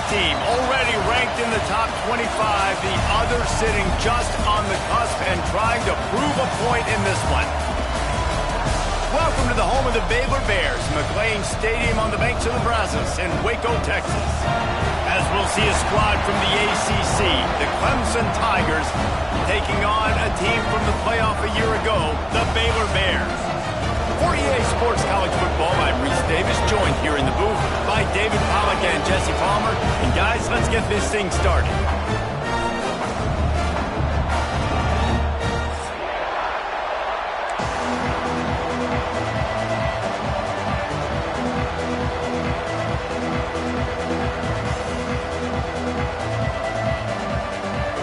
team, already ranked in the top 25, the other sitting just on the cusp and trying to prove a point in this one. Welcome to the home of the Baylor Bears, McLean Stadium on the banks of the Brazos in Waco, Texas. As we'll see a squad from the ACC, the Clemson Tigers, taking on a team from the playoff a year ago, the Baylor Bears. For EA Sports College Football, I'm Reese Davis, joined here in the booth by David Pollack and Jesse Palmer. And guys, let's get this thing started.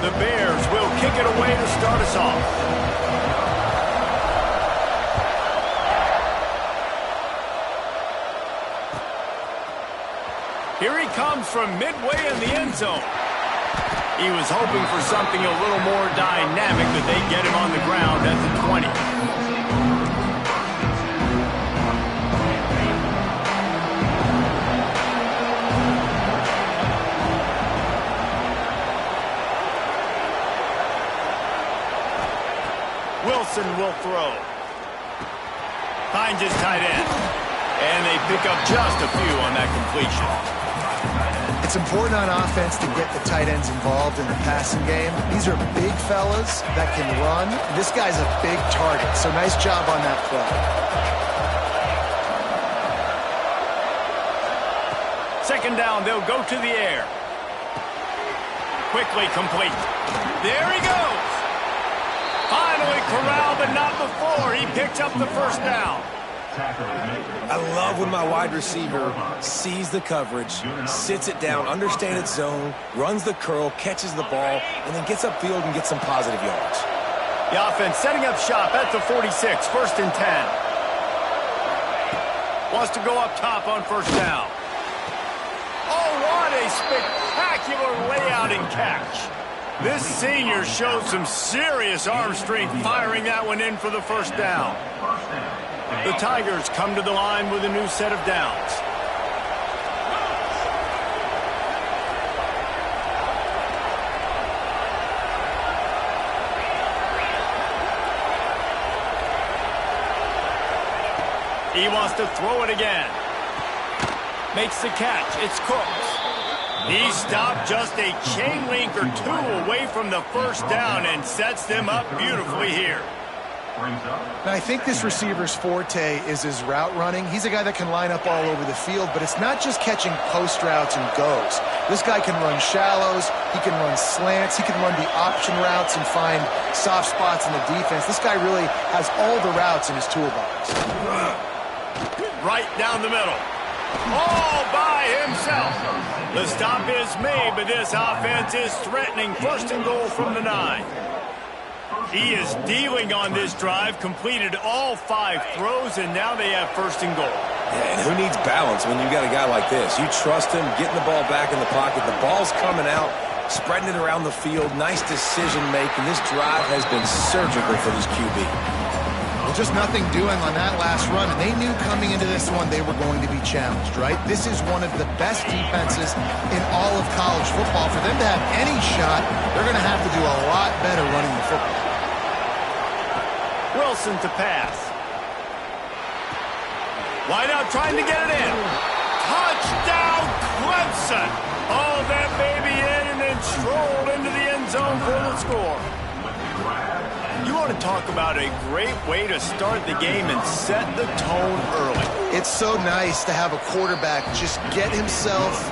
The Bears will kick it away to start us off. Here he comes from midway in the end zone. He was hoping for something a little more dynamic, but they get him on the ground at the 20. Wilson will throw. Finds his tight end. And they pick up just a few on that completion. It's important on offense to get the tight ends involved in the passing game. These are big fellas that can run. This guy's a big target, so nice job on that play. Second down, they'll go to the air. Quickly complete. There he goes. Finally corralled, but not before. He picks up the first down. I love when my wide receiver sees the coverage, sits it down, understands its zone, runs the curl, catches the ball, and then gets upfield and gets some positive yards. The offense setting up shop at the 46, first and 10. Wants to go up top on first down. Oh, what a spectacular layout and catch. This senior showed some serious arm strength firing that one in for the first down. The Tigers come to the line with a new set of downs. He wants to throw it again. Makes the catch. It's Cooks. He stopped just a chain link or two away from the first down and sets them up beautifully here. Now, I think this receiver's forte is his route running. He's a guy that can line up all over the field, but it's not just catching post routes and goes. This guy can run shallows, he can run slants, he can run the option routes and find soft spots in the defense. This guy really has all the routes in his toolbox. Right down the middle. All by himself. The stop is made, but this offense is threatening. First and goal from the 9. He is dealing on this drive, completed all 5 throws, and now they have first and goal. Yeah, and who needs balance when you got a guy like this? You trust him, getting the ball back in the pocket. The ball's coming out, spreading it around the field. Nice decision-making. This drive has been surgical for this QB. Well, just nothing doing on that last run, and they knew coming into this one they were going to be challenged, right? This is one of the best defenses in all of college football. For them to have any shot, they're going to have to do a lot better running the football. Wilson to pass. Wide out trying to get it in. Touchdown, Clemson. Oh, that baby in and then strolled into the end zone for the score. You want to talk about a great way to start the game and set the tone early. It's so nice to have a quarterback just get himself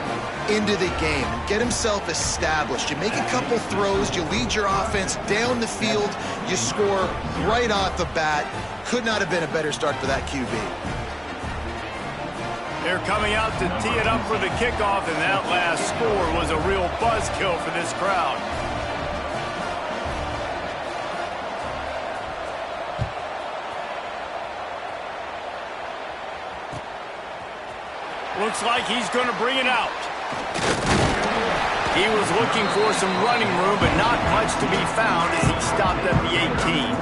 into the game and get himself established. You make a couple throws, you lead your offense down the field, you score right off the bat. Could not have been a better start for that QB. They're coming out to tee it up for the kickoff, and that last score was a real buzzkill for this crowd. Looks like he's going to bring it out. He was looking for some running room, but not much to be found as he stopped at the 18.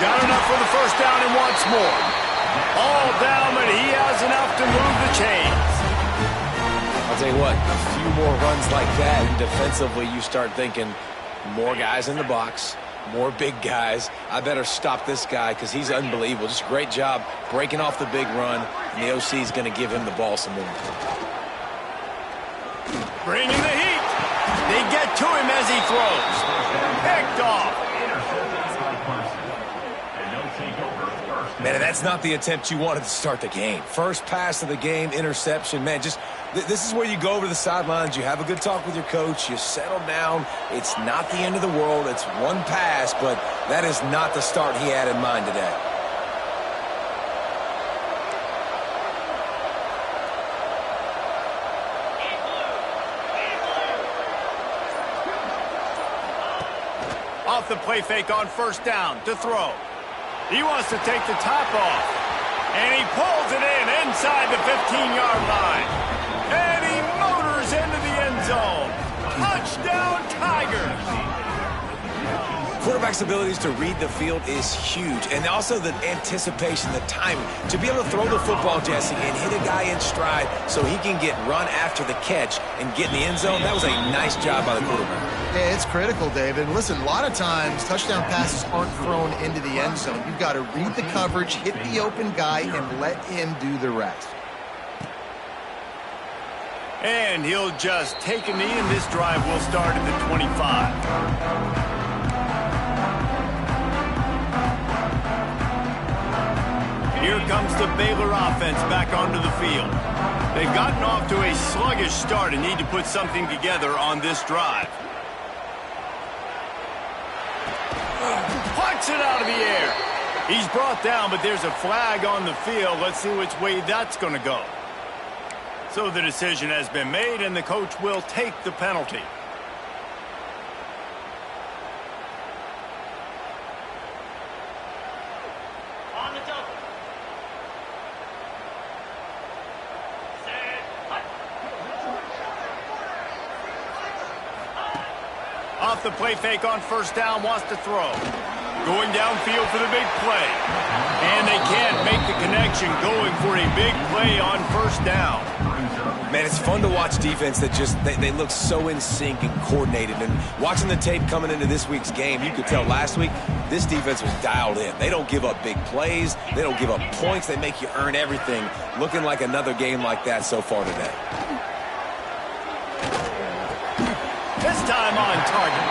Got enough for the first down and wants more. All down, but he has enough to move the chains. I'll tell you what, a few more runs like that, and defensively you start thinking more guys in the box, more big guys. I better stop this guy because he's unbelievable. Just a great job breaking off the big run, and the OC is going to give him the ball some more. Bringing the heat. They get to him as he throws. Picked off. Man, that's not the attempt you wanted to start the game. First pass of the game, interception. Man, just this is where you go over the sidelines. You have a good talk with your coach. You settle down. It's not the end of the world. It's one pass, but that is not the start he had in mind today. Off the play fake on first down to throw. He wants to take the top off. And he pulls it in inside the 15-yard line. And he motors into the end zone. Touchdown, Tigers! Quarterback's abilities to read the field is huge. And also the anticipation, the timing. To be able to throw the football, Jesse, and hit a guy in stride so he can get run after the catch and get in the end zone, that was a nice job by the quarterback. Yeah, it's critical, David. And listen, a lot of times touchdown passes aren't thrown into the end zone. You've got to read the coverage, hit the open guy, and let him do the rest. And he'll just take a knee, and this drive will start at the 25. Here comes the Baylor offense back onto the field. They've gotten off to a sluggish start and need to put something together on this drive. Puts it out of the air. He's brought down, but there's a flag on the field. Let's see which way that's going to go. So the decision has been made, and the coach will take the penalty. On the double. Off the play fake on first down, wants to throw. Going downfield for the big play. And they can't make the connection, going for a big play on first down. Man, it's fun to watch defense that just, they look so in sync and coordinated. And watching the tape coming into this week's game, you could tell last week this defense was dialed in. They don't give up big plays. They don't give up points. They make you earn everything. Looking like another game like that so far today. This time on target.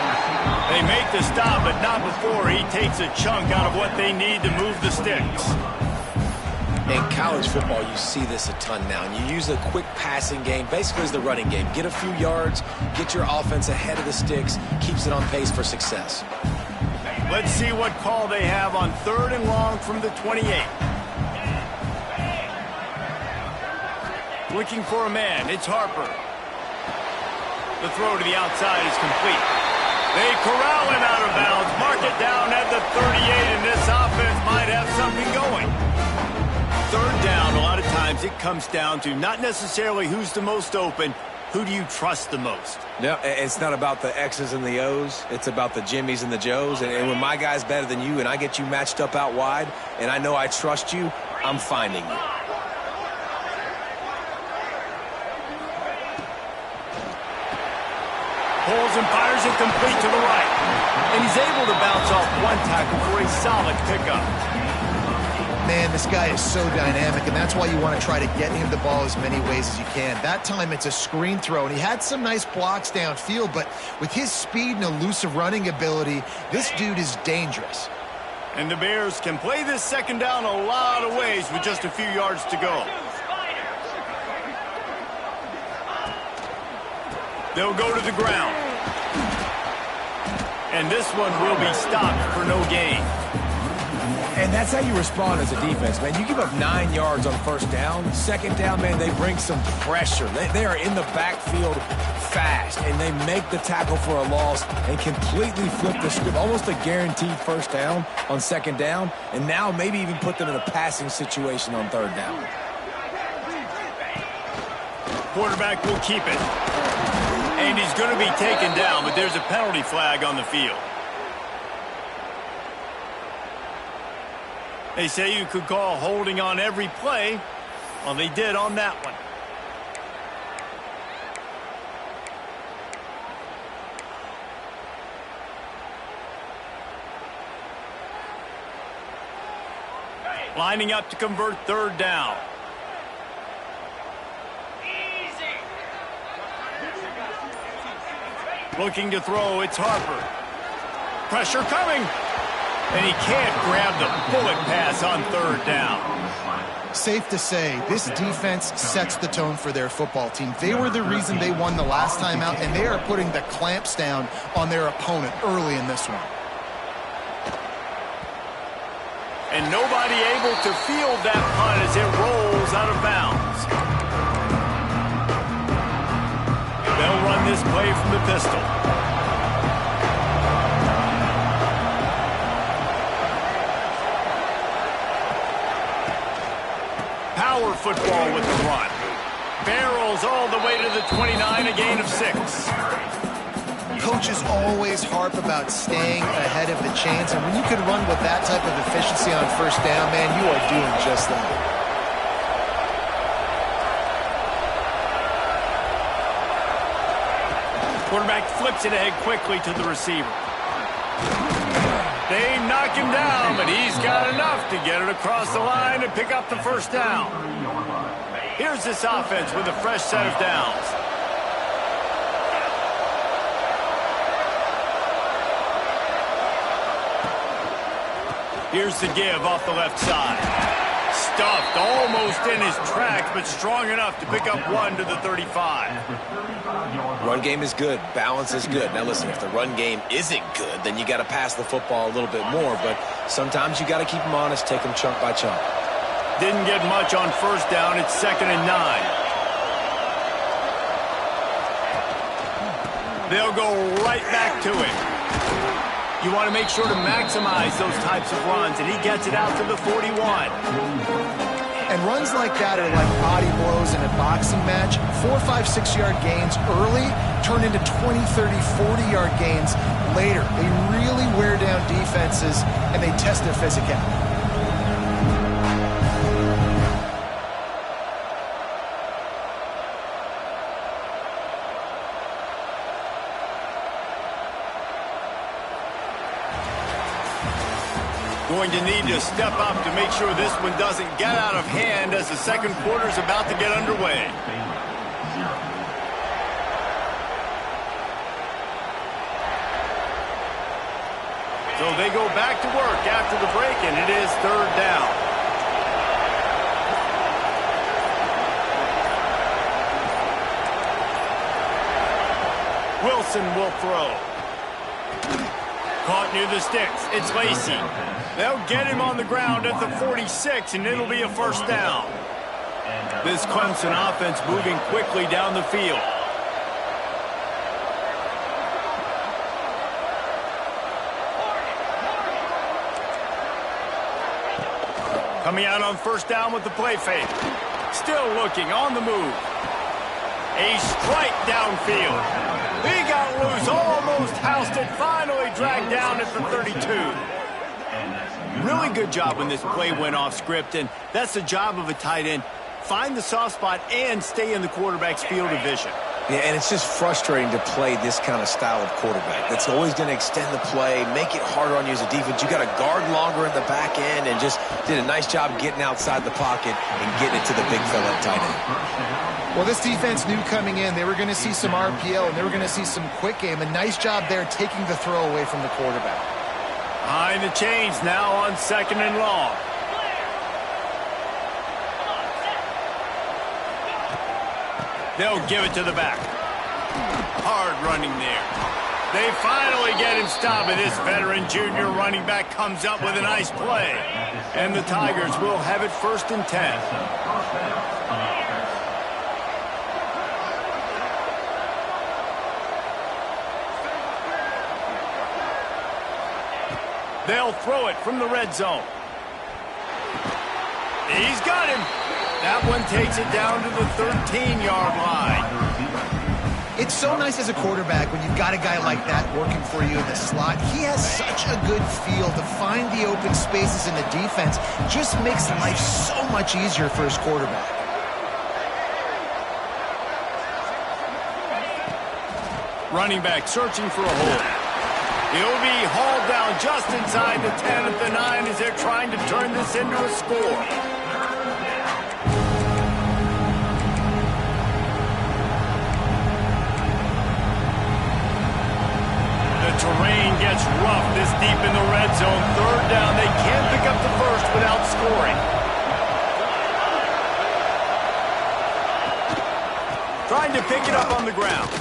They make the stop, but not before he takes a chunk out of what they need to move the sticks. In college football, you see this a ton now. And you use a quick passing game, basically as the running game. Get a few yards, get your offense ahead of the sticks, keeps it on pace for success. Let's see what call they have on 3rd and long from the 28. Looking for a man, it's Harper. The throw to the outside is complete. They corral him out of bounds, mark it down at the 38, and this offense might have something going. 3rd down, a lot of times it comes down to not necessarily who's the most open, who do you trust the most? No, it's not about the X's and the O's. It's about the Jimmies and the Joes. And when my guy's better than you and I get you matched up out wide and I know I trust you, I'm finding you. Pulls and fires it complete to the right. And he's able to bounce off one tackle for a solid pickup. Man, this guy is so dynamic, and that's why you want to try to get him the ball as many ways as you can. That time it's a screen throw, and he had some nice blocks downfield, but with his speed and elusive running ability, this dude is dangerous. And the Bears can play this 2nd down a lot of ways with just a few yards to go. They'll go to the ground. And this one will be stopped for no gain. And that's how you respond as a defense, man. You give up 9 yards on 1st down. 2nd down, man, they bring some pressure. They are in the backfield fast, and they make the tackle for a loss and completely flip the script. Almost a guaranteed 1st down on 2nd down, and now maybe even put them in a passing situation on 3rd down. Quarterback will keep it. And he's going to be taken down, but there's a penalty flag on the field. They say you could call holding on every play. Well, they did on that one. Lining up to convert third down. Looking to throw, it's Harper. Pressure coming. And he can't grab the bullet pass on third down. Safe to say, this defense sets the tone for their football team. They were the reason they won the last time out, and they are putting the clamps down on their opponent early in this one. And nobody able to field that punt as it rolls out of bounds. They'll run this play from the pistol. Power football with the run. Barrels all the way to the 29, a gain of 6. Coaches always harp about staying ahead of the chains, and when you can run with that type of efficiency on first down, man, you are doing just that. Quarterback flips it ahead quickly to the receiver. They knock him down, but he's got enough to get it across the line and pick up the first down. Here's this offense with a fresh set of downs. Here's the give off the left side. Stuffed almost in his tracks, but strong enough to pick up one to the 35. Run game is good. Balance is good. Now listen, if the run game isn't good, then you got to pass the football a little bit more. But sometimes you got to keep them honest, take them chunk by chunk. Didn't get much on first down. It's 2nd and 9. They'll go right back to it. You want to make sure to maximize those types of runs, and he gets it out to the 41. And runs like that are like body blows in a boxing match. 4, 5, 6-yard gains early turn into 20, 30, 40-yard gains later. They really wear down defenses, and they test their physicality. Going to need to step up to make sure this one doesn't get out of hand as the second quarter is about to get underway. So they go back to work after the break, and it is third down. Wilson will throw. Caught near the sticks. It's Lacey. They'll get him on the ground at the 46, and it'll be a first down. This Clemson offense moving quickly down the field. Coming out on first down with the play fake. Still looking on the move. A strike downfield. He got loose, almost housed it, finally dragged down at the 32. Really good job when this play went off script, and that's the job of a tight end. Find the soft spot and stay in the quarterback's field of vision. Yeah, and it's just frustrating to play this kind of style of quarterback. That's always going to extend the play, make it harder on you as a defense. You got to guard longer in the back end, and just did a nice job getting outside the pocket and getting it to the big fella at tight end. Well, this defense knew coming in they were going to see some RPO and they were going to see some quick game. A nice job there taking the throw away from the quarterback. Behind the chains now on 2nd and long. They'll give it to the back. Hard running there. They finally get him stopped, and this veteran junior running back comes up with a nice play. And the Tigers will have it 1st and 10. They'll throw it from the red zone. He's got him. That one takes it down to the 13-yard line. It's so nice as a quarterback when you've got a guy like that working for you in the slot. He has such a good feel to find the open spaces in the defense. Just makes life so much easier for his quarterback. Running back searching for a hole. He'll be hauled down just inside the 10 at the 9 as they're trying to turn this into a score. The terrain gets rough this deep in the red zone. Third down, they can't pick up the first without scoring. Trying to pick it up on the ground.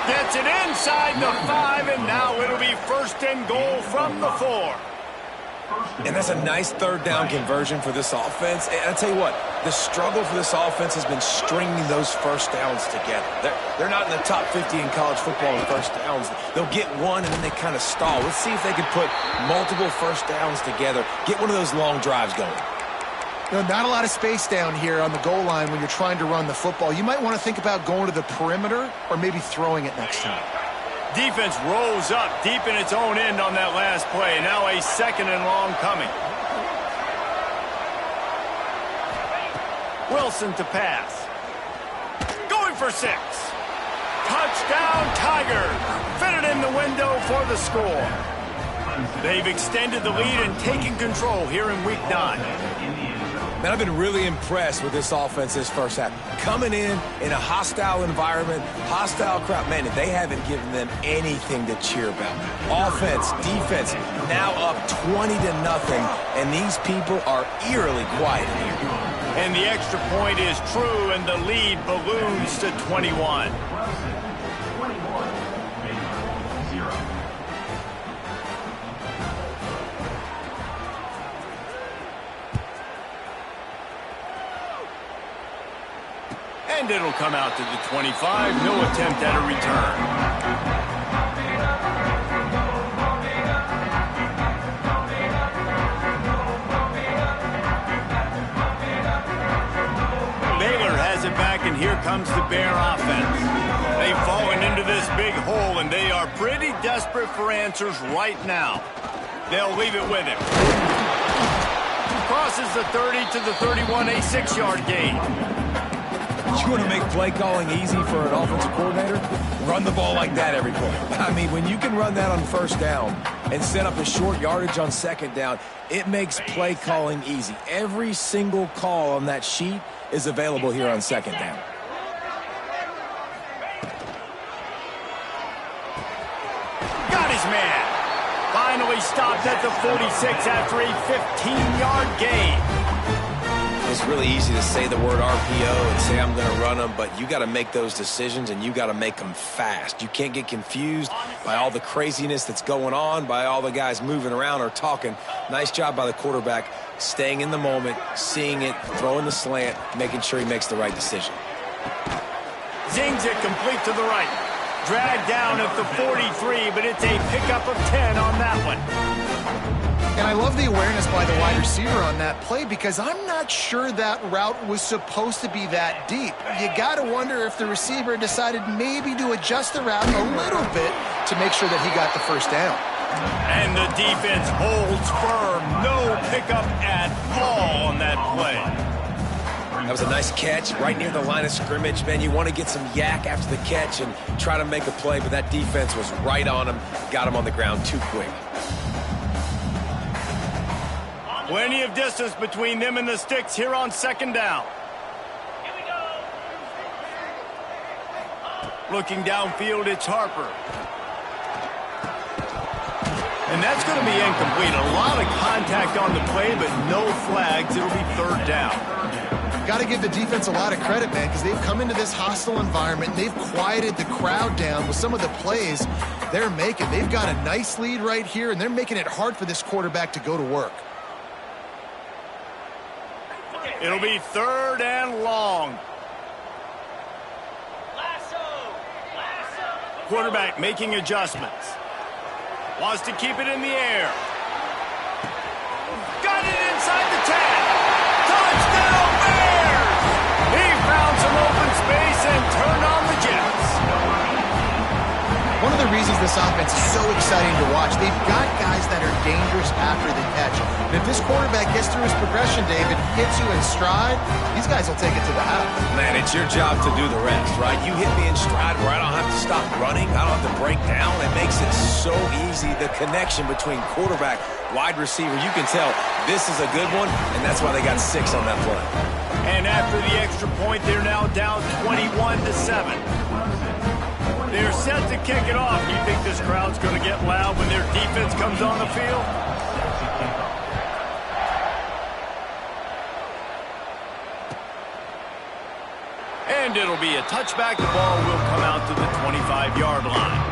Gets it inside the 5, and now it'll be first and goal from the 4. And that's a nice third down conversion for this offense. And I'll tell you what, the struggle for this offense has been stringing those first downs together. They're not in the top 50 in college football in first downs. They'll get one, and then they kind of stall. Let's see if they can put multiple first downs together, get one of those long drives going. You know, not a lot of space down here on the goal line when you're trying to run the football. You might want to think about going to the perimeter or maybe throwing it next time. Defense rolls up deep in its own end on that last play. Now a second and long coming. Wilson to pass. Going for 6. Touchdown, Tigers. Fitted in the window for the score. They've extended the lead and taken control here in Week 9. Man, I've been really impressed with this offense this first half. Coming in a hostile environment, hostile crowd, man, they haven't given them anything to cheer about. Offense, defense, now up 20-0, and these people are eerily quiet here. And the extra point is true, and the lead balloons to 21. And it'll come out to the 25. No attempt at a return. Baylor has it back, and here comes the Bear offense. They've fallen into this big hole, and they are pretty desperate for answers right now. They'll leave it with him. Crosses the 30 to the 31, a 6-yard gain. You want to make play calling easy for an offensive coordinator? Run the ball like that every play. I mean, when you can run that on first down and set up a short yardage on second down, it makes play calling easy. Every single call on that sheet is available here on second down. Got his man. Finally stopped at the 46 after a 15-yard gain. It's really easy to say the word RPO and say I'm going to run them, but you got to make those decisions, and you got to make them fast. You can't get confused by all the craziness that's going on, by all the guys moving around or talking. Nice job by the quarterback, staying in the moment, seeing it, throwing the slant, making sure he makes the right decision. Zings it complete to the right. Dragged down at the 43, but it's a pickup of 10 on that one. And I love the awareness by the wide receiver on that play, because I'm not sure that route was supposed to be that deep. You got to wonder if the receiver decided maybe to adjust the route a little bit to make sure that he got the first down. And the defense holds firm. No pickup at all on that play. That was a nice catch right near the line of scrimmage. Man, you want to get some yak after the catch and try to make a play, but that defense was right on him, got him on the ground too quick. Plenty of distance between them and the sticks here on second down. Looking downfield, it's Harper. And that's going to be incomplete. A lot of contact on the play, but no flags. It'll be third down. Got to give the defense a lot of credit, man, because they've come into this hostile environment. They've quieted the crowd down with some of the plays they're making. They've got a nice lead right here, and they're making it hard for this quarterback to go to work. It'll be third and long. Quarterback making adjustments. Wants to keep it in the air. Got it inside the 10. Touchdown Bears! He found some open space and the reasons this offense is so exciting to watch. They've got guys that are dangerous after the catch. And if this quarterback gets through his progression, David, hits you in stride, these guys will take it to the house. Man, it's your job to do the rest, right? You hit me in stride where I don't have to stop running. I don't have to break down. It makes it so easy. The connection between quarterback, wide receiver, you can tell this is a good one, and that's why they got 6 on that play. And after the extra point, they're now down 21-7. They're set to kick it off. You think this crowd's going to get loud when their defense comes on the field? And it'll be a touchback. The ball will come out to the 25-yard line.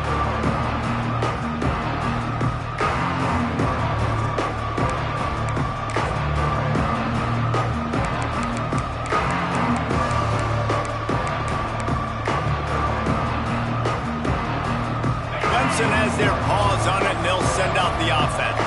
Clemson has their paws on it, and they'll send out the offense.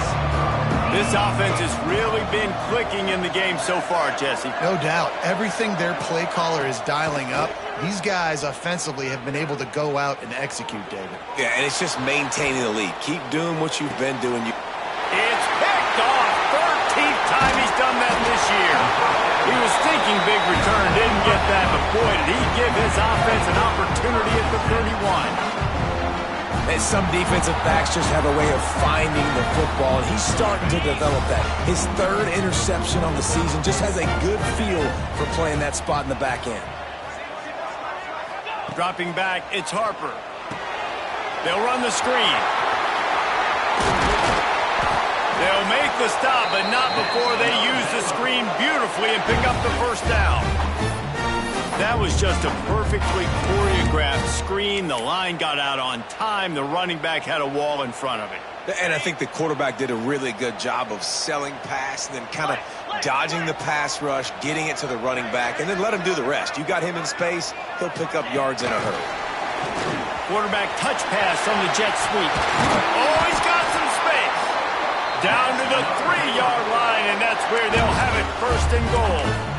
This offense has really been clicking in the game so far, Jesse. No doubt. Everything their play caller is dialing up, these guys offensively have been able to go out and execute, David. Yeah, and it's just maintaining the lead. Keep doing what you've been doing. It's picked off. 13th time he's done that this year. He was thinking big return, didn't get that, but boy, did he give his offense an opportunity at the 31. And some defensive backs just have a way of finding the football, and he's starting to develop that. His 3rd interception on the season, just has a good feel for playing that spot in the back end. Dropping back, it's Harper. They'll run the screen. They'll make the stop, but not before they use the screen beautifully and pick up the first down. That was just a perfectly choreographed screen. The line got out on time. The running back had a wall in front of it. And I think the quarterback did a really good job of selling pass and then kind of dodging the pass rush, getting it to the running back, and then let him do the rest. You got him in space, he'll pick up yards in a hurry. Quarterback touch pass on the jet sweep. Oh, he's got some space. Down to the 3-yard line, and that's where they'll have it, 1st and goal.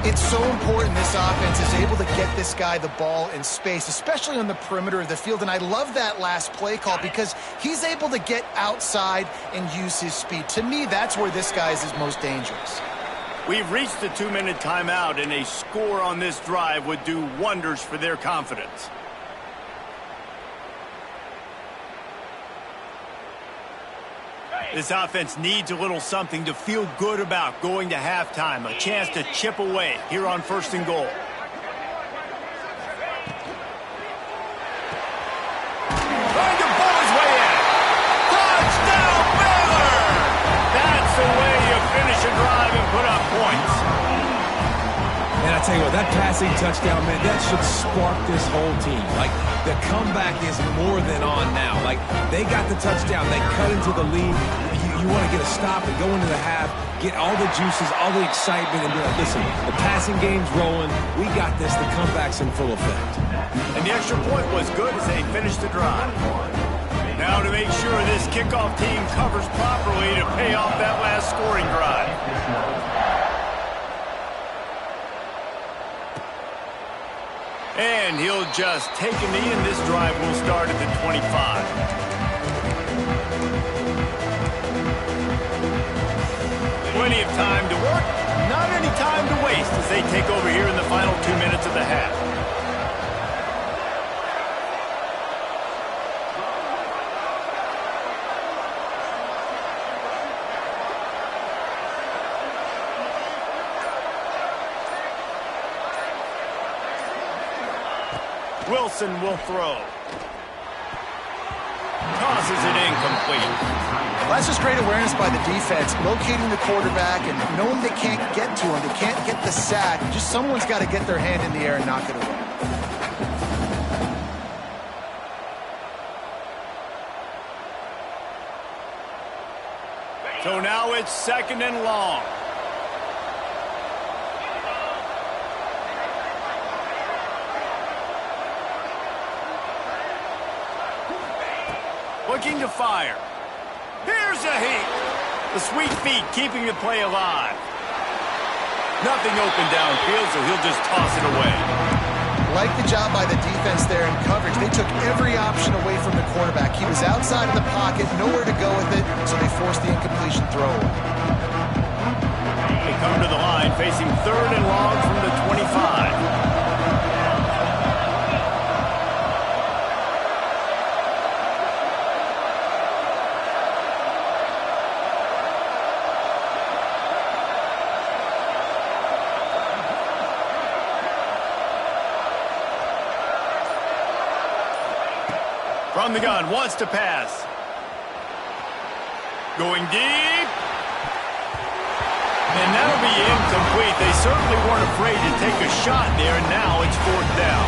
It's so important this offense is able to get this guy the ball in space, especially on the perimeter of the field. And I love that last play call because he's able to get outside and use his speed. To me, that's where this guy is his most dangerous. We've reached the 2-minute timeout, and a score on this drive would do wonders for their confidence. This offense needs a little something to feel good about going to halftime. A chance to chip away here on 1st and goal. Trying to pull his way in. Touchdown, Baylor! That's the way you finish a drive and put up points. And I tell you what, that passing touchdown, man, that should spark this whole team. Like, the comeback is more than on now. Like, they got the touchdown. They cut into the lead. You want to get a stop and go into the half, get all the juices, all the excitement, and be like, listen, the passing game's rolling. We got this. The comeback's in full effect. And the extra point was good as they finished the drive. Now to make sure this kickoff team covers properly to pay off that last scoring drive. And he'll just take a knee, and this drive will start at the 25. Plenty of time to work, not any time to waste as they take over here in the final 2 minutes of the half. Wilson will throw. Tosses it incomplete. Well, that's just great awareness by the defense, locating the quarterback and knowing they can't get to him. They can't get the sack. Just someone's got to get their hand in the air and knock it away. So now it's 2nd and long. Looking to fire. Here's a heat. The sweet feet keeping the play alive. Nothing open downfield, so he'll just toss it away. like the job by the defense there in coverage. They took every option away from the quarterback. He was outside of the pocket, nowhere to go with it, so they forced the incompletion throw away. They come to the line facing 3rd and long from the 25. From the gun, wants to pass. Going deep. And that'll be incomplete. They certainly weren't afraid to take a shot there, and now it's 4th down.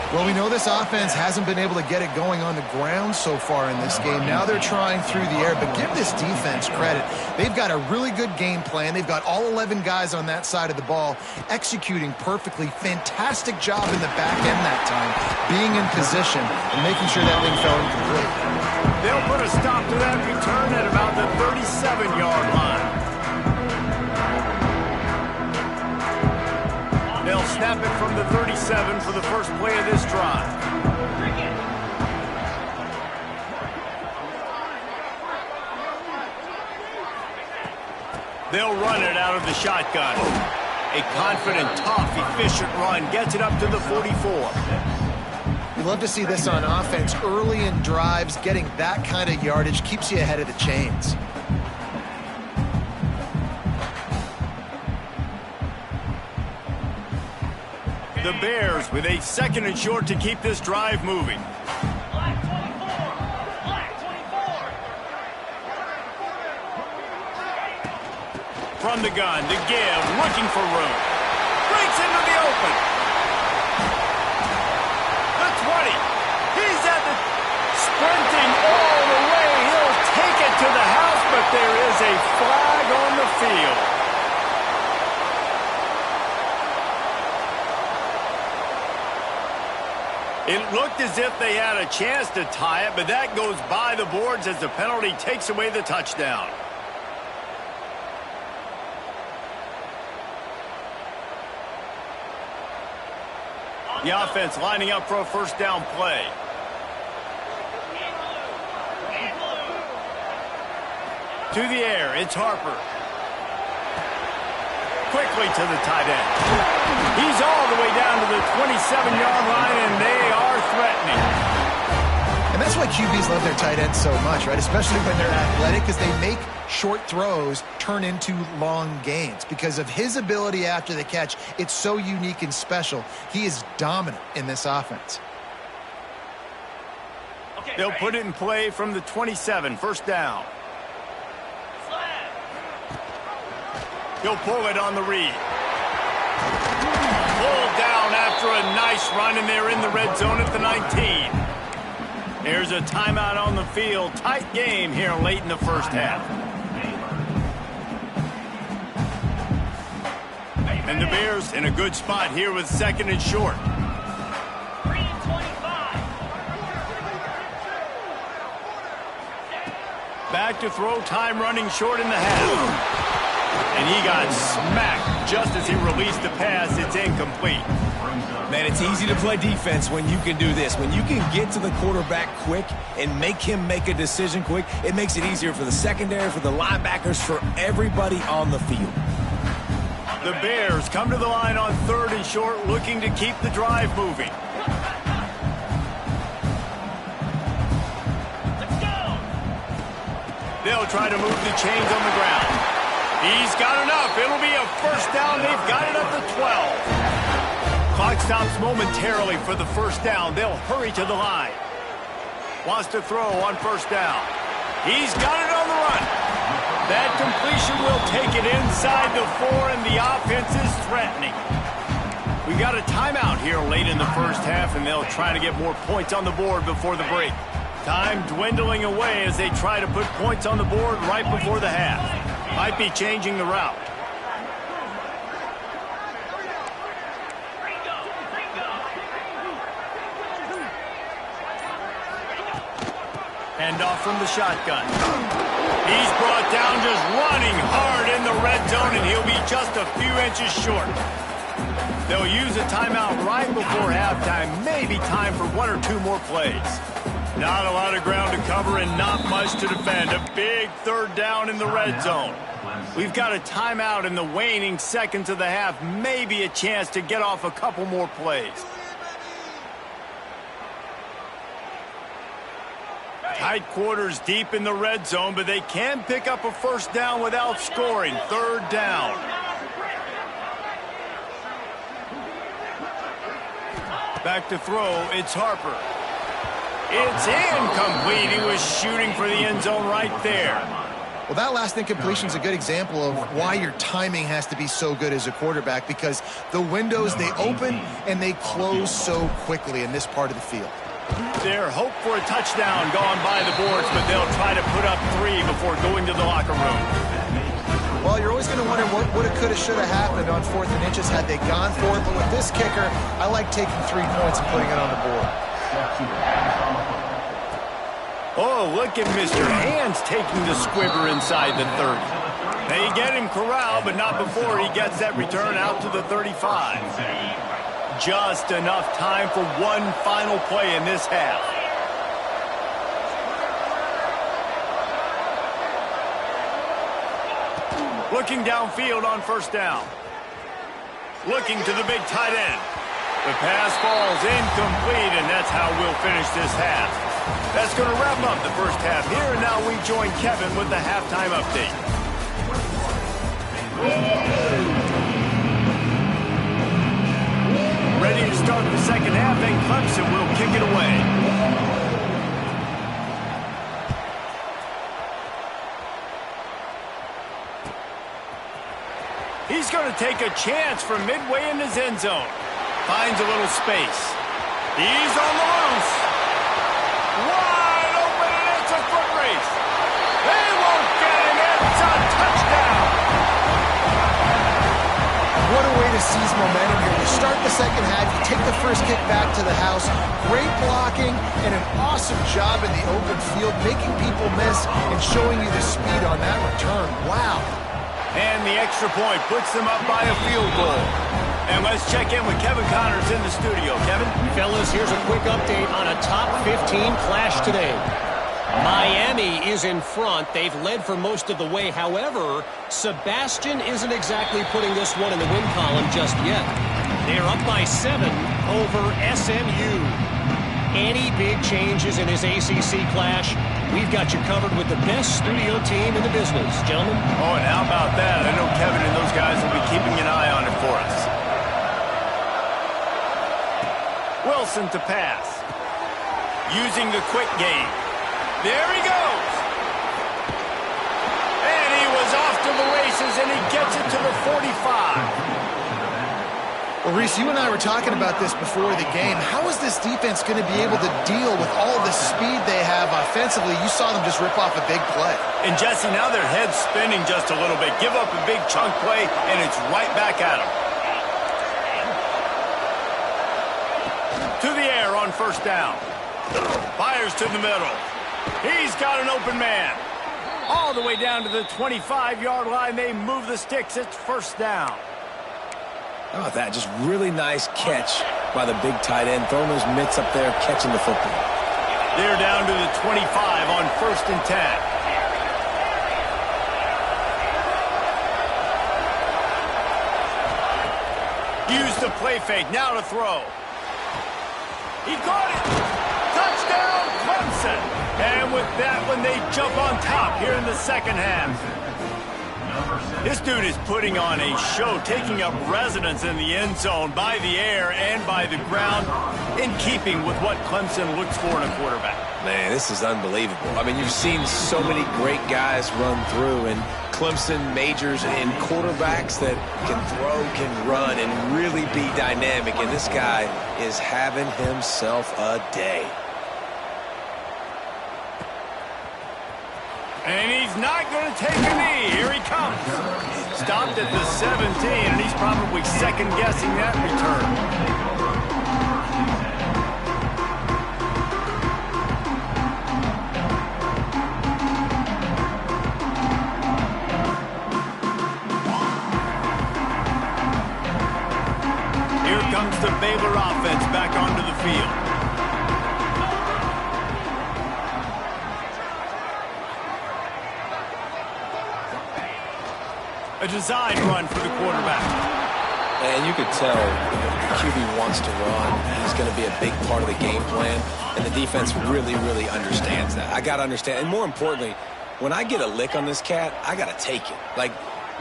Well, we know this offense hasn't been able to get it going on the ground so far in this game. Now they're trying through the air, but give this defense credit. They've got a really good game plan. They've got all 11 guys on that side of the ball executing perfectly. Fantastic job in the back end that time, being in position and making sure that thing fell incomplete. They'll put a stop to that return at about the 37-yard line. They'll snap it from the 37 for the first play of this drive. They'll run it out of the shotgun. A confident, tough, efficient run gets it up to the 44. You love to see this on offense. Early in drives, getting that kind of yardage keeps you ahead of the chains. The Bears with a 2nd and short to keep this drive moving. From the gun, to give, looking for room. Breaks into the open. The 20. He's at the sprinting all the way. He'll take it to the house, but there is a flag on the field. It looked as if they had a chance to tie it, but that goes by the boards as the penalty takes away the touchdown. The offense lining up for a 1st down play. To the air, it's Harper. Quickly to the tight end. He's all the way down to the 27-yard line, and they are threatening. And that's why QBs love their tight ends so much, right? Especially when they're athletic, because they make short throws turn into long gains. Because of his ability after the catch, it's so unique and special. He is dominant in this offense. They'll put it in play from the 27, 1st down. He'll pull it on the read. Pulled down after a nice run, and they're in the red zone at the 19. There's a timeout on the field. Tight game here late in the 1st half. And the Bears in a good spot here with 2nd and short. Back to throw, time running short in the half. And he got smacked just as he released the pass. It's incomplete. Man, it's easy to play defense when you can do this. When you can get to the quarterback quick and make him make a decision quick, it makes it easier for the secondary, for the linebackers, for everybody on the field. The Bears come to the line on 3rd and short, looking to keep the drive moving. They'll try to move the chains on the ground. He's got enough. It'll be a 1st down. They've got it up to 12. Clock stops momentarily for the 1st down. They'll hurry to the line. Wants to throw on 1st down. He's got it on the run. That completion will take it inside the 4, and the offense is threatening. We got a timeout here late in the 1st half, and they'll try to get more points on the board before the break. Time dwindling away as they try to put points on the board right before the half. Might be changing the route. Hand off from the shotgun. He's brought down just running hard in the red zone, and he'll be just a few inches short. They'll use a timeout right before halftime. Maybe time for 1 or 2 more plays. Not a lot of ground to cover and not much to defend. A big third down in the red zone. We've got a timeout in the waning seconds of the half. Maybe a chance to get off a couple more plays. Tight quarters deep in the red zone, but they can pick up a first down without scoring. Third down. Back to throw, it's Harper. It's incomplete. He was shooting for the end zone right there. Well, that last incompletion is a good example of why your timing has to be so good as a quarterback, because the windows, they open and they close so quickly in this part of the field. Their hope for a touchdown gone by the boards, but they'll try to put up 3 before going to the locker room. Well, you're always going to wonder what woulda, coulda, shoulda happened on 4th and inches had they gone for it. But with this kicker, I like taking 3 points and putting it on the board. Oh, look at Mr. Hands taking the squibber inside the 30. They get him corralled, but not before he gets that return out to the 35. Just enough time for one final play in this half. Looking downfield on first down. Looking to the big tight end. The pass falls incomplete, and that's how we'll finish this half. That's going to wrap up the first half here, and now we join Kevin with the halftime update. Ready to start the second half, and Clemson will kick it away. He's going to take a chance from midway in his end zone. Finds a little space. He's on the loose. Wide open, and it's a foot race. They won't get him. It's a touchdown. What a way to seize momentum here. You start the second half, you take the first kick back to the house. Great blocking and an awesome job in the open field, making people miss and showing you the speed on that return. Wow. And the extra point puts them up by a field goal. And let's check in with Kevin Connors in the studio. Kevin? Fellas, here's a quick update on a top 15 clash today. Miami is in front. They've led for most of the way. However, Sebastian isn't exactly putting this one in the win column just yet. They're up by 7 over SMU. Any big changes in his ACC clash? We've got you covered with the best studio team in the business, gentlemen. Oh, and how about that? I know Kevin and those guys will be keeping an eye on it for us. Wilson to pass. Using the quick game. There he goes. And he was off to the races, and he gets it to the 45. Well, Reese, you and I were talking about this before the game. How is this defense going to be able to deal with all the speed they have offensively? You saw them just rip off a big play. And, Jesse, now their head's spinning just a little bit. Give up a big chunk play, and it's right back at them. To the air on first down. Fires to the middle. He's got an open man. All the way down to the 25-yard line. They move the sticks. It's first down. How about that? Just really nice catch by the big tight end. Throwing those mitts up there, catching the football. They're down to the 25 on first and 10. Use the play fake. Now to throw. He caught it. Touchdown, Clemson. And with that one, they jump on top here in the second half. This dude is putting on a show, taking up residence in the end zone by the air and by the ground, in keeping with what Clemson looks for in a quarterback. Man, this is unbelievable. I mean, you've seen so many great guys run through, and Clemson majors in quarterbacks that can throw, can run, and really be dynamic. And this guy is having himself a day. And he's not going to take a knee. Here he comes. Stopped at the 17, and he's probably second-guessing that return. Baylor offense back onto the field. A design run for the quarterback. And you could tell the QB wants to run. He's going to be a big part of the game plan. And the defense really, really understands that. I got to understand. And more importantly, when I get a lick on this cat, I got to take it. Like,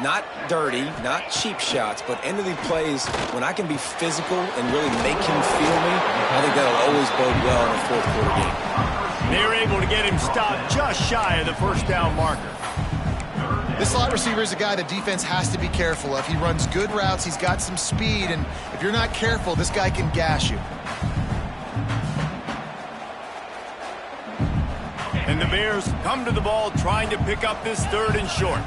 not dirty, not cheap shots, but end of the plays, when I can be physical and really make him feel me, I think that'll always bode well in a fourth quarter game. They're able to get him stopped just shy of the first down marker. This slot receiver is a guy the defense has to be careful of. He runs good routes, he's got some speed, and if you're not careful, this guy can gash you. And the Bears come to the ball trying to pick up this third and short.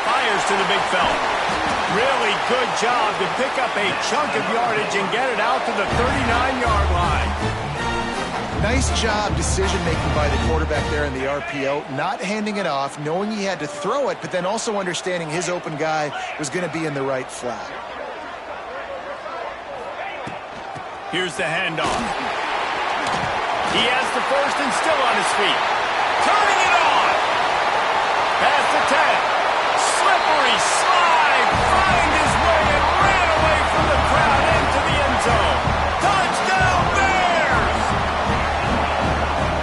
Fires to the big fella. Really good job to pick up a chunk of yardage and get it out to the 39-yard line. Nice job decision-making by the quarterback there in the RPO, not handing it off, knowing he had to throw it, but then also understanding his open guy was going to be in the right flat. Here's the handoff. He has the first and still on his feet. Turning it on. Past the 10. Slippery slide. Find his way and ran away from the crowd into the end zone. Touchdown Bears!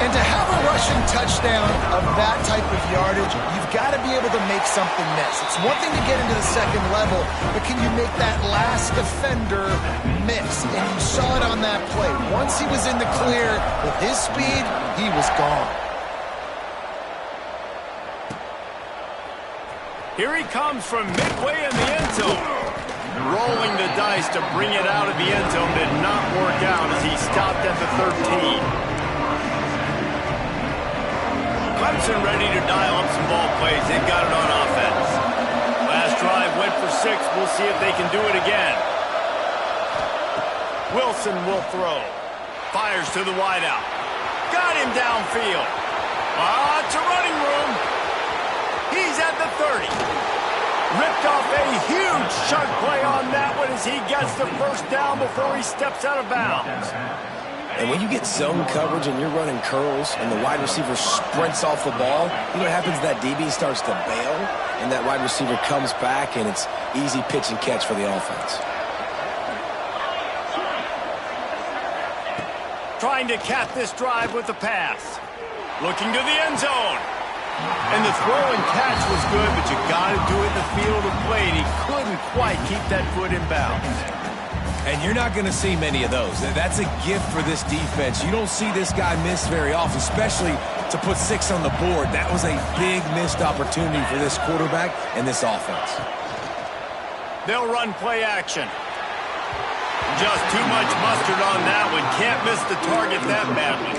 And to have a rushing touchdown of that type of yardage, you've got to be able to make something miss. It's one thing to get into the second level, but can you make that last defender miss? And you saw it on that play. Once he was in the clear with his speed, he was gone. Here he comes from midway in the end zone. Rolling the dice to bring it out of the end zone did not work out as he stopped at the 13. Clemson ready to dial up some ball plays. They've got it on offense. Last drive went for 6. We'll see if they can do it again. Wilson will throw. Fires to the wideout. Got him downfield. It's a running room. He's at the 30. Ripped off a huge chunk play on that one as he gets the first down before he steps out of bounds. And when you get zone coverage and you're running curls and the wide receiver sprints off the ball, you know what happens? That DB starts to bail, and that wide receiver comes back, and it's easy pitch and catch for the offense. Trying to cap this drive with the pass. Looking to the end zone. And the throw and catch was good, but you got to do it in the field of play, and he couldn't quite keep that foot in bounds. And you're not going to see many of those. That's a gift for this defense. You don't see this guy miss very often, especially to put 6 on the board. That was a big missed opportunity for this quarterback and this offense. They'll run play action. Just too much mustard on that one. Can't miss the target that badly.